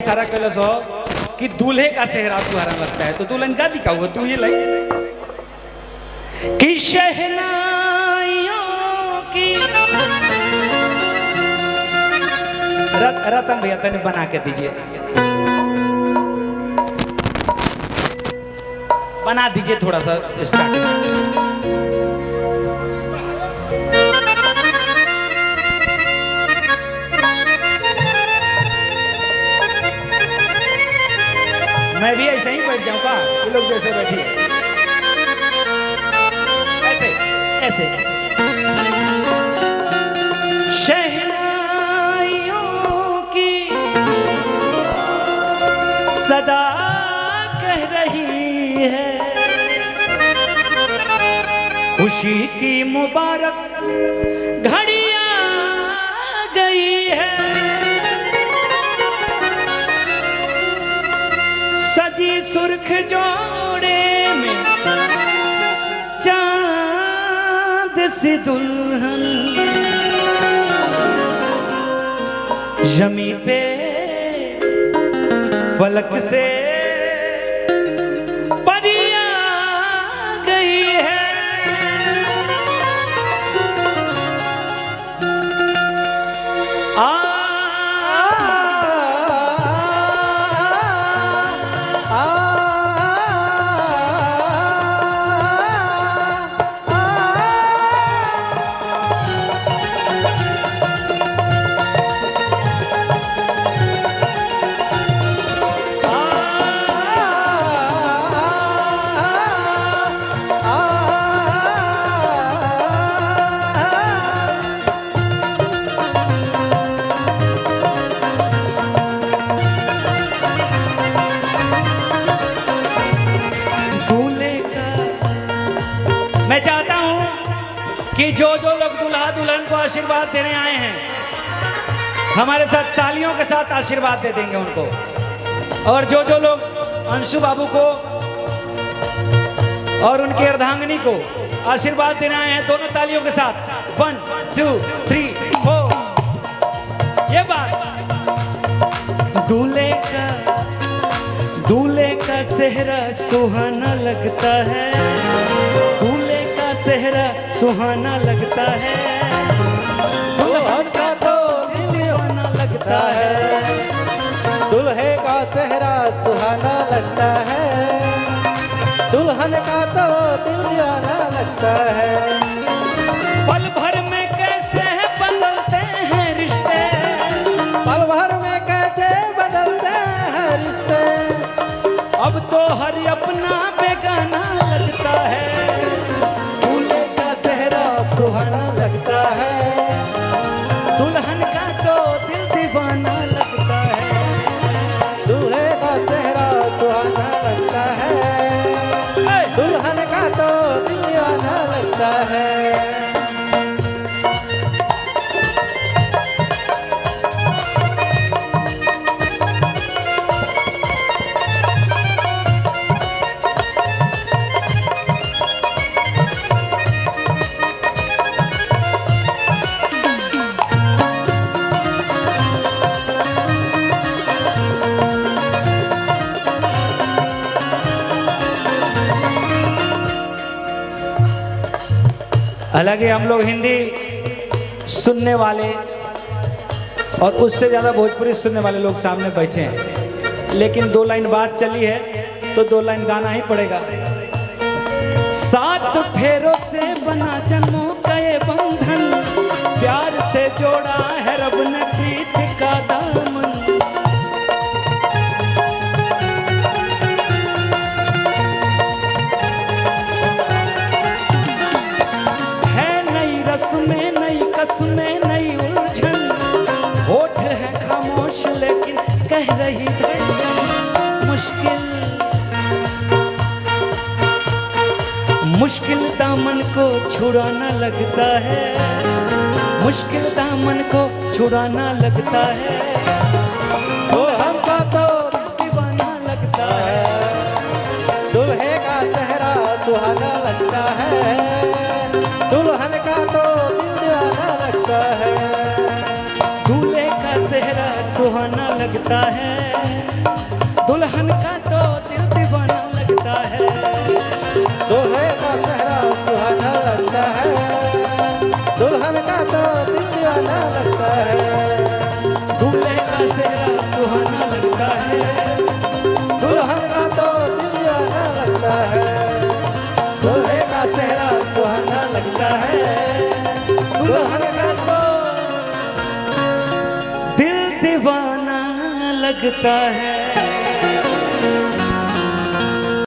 सारा कलश हो कि दूल्हे का सेहरा सुहाना लगता है, तो दुल्हन का दिखा हुआ तू ये लाई कि शहनाइयों की रतन भैया तने बना के दीजिए, बना दीजिए थोड़ा सा स्टार्टिंग। मैं भी ऐसे ही बैठ जाऊंगा, ये लोग जैसे बैठिए ऐसे ऐसे। शहनाइयों की सदा कह रही है, खुशी की मुबारक घड़ी आ गई है, सजी सुर्ख जोड़े में चांद सी दुल्हन, जमी पे फलक से परिया गई है। मैं चाहता हूं कि जो जो लोग दूल्हा दुल्हन को आशीर्वाद देने आए हैं, हमारे साथ तालियों के साथ आशीर्वाद दे देंगे उनको। और जो जो लोग अंशु बाबू को और उनकी अर्धांगिनी को आशीर्वाद देने आए हैं, दोनों तालियों के साथ 1 2 3 4। ये बात दूल्हे का सेहरा सुहाना लगता है, दूल्हे का सेहरा सुहाना लगता है, दुल्हन का तो दिल दीवाना लगता है, दूल्हे का सेहरा सुहाना लगता है, दुल्हन का तो दिल दीवाना लगता है। पल भर में कैसे बदलते हैं रिश्ते, पल भर में कैसे बदलते हैं रिश्ते, अब तो हर अपना बेगाना लगता है, दूल्हे का सेहरा सुहाना लगता है, दुल्हन का तो दिल दीवाना लगता है, दूल्हे का सेहरा सुहाना लगता है, दुल्हन का तो दिल दीवाना लगता है। हालांकि हम लोग हिंदी सुनने वाले और उससे ज़्यादा भोजपुरी सुनने वाले लोग सामने बैठे हैं, लेकिन 2 लाइन बात चली है तो 2 लाइन गाना ही पड़ेगा। 7 फेरों से बना जन्मों का ये बंधन, प्यार से जोड़ा है रब ने प्रीत का दामन, में नई कसमें नई उलझन, होठ है खामोश लेकिन कह रही धड़कन, मुश्किल दामन को छुड़ाना लगता है, मुश्किल दामन को छुड़ाना लगता है, दुल्हन का तो दीवाना लगता है, दूल्हे का सेहरा सुहाना लगता है, दुल्हन का तो दिल दीवाना लगता है, दूल्हे का सेहरा सुहाना लगता है, लगता है।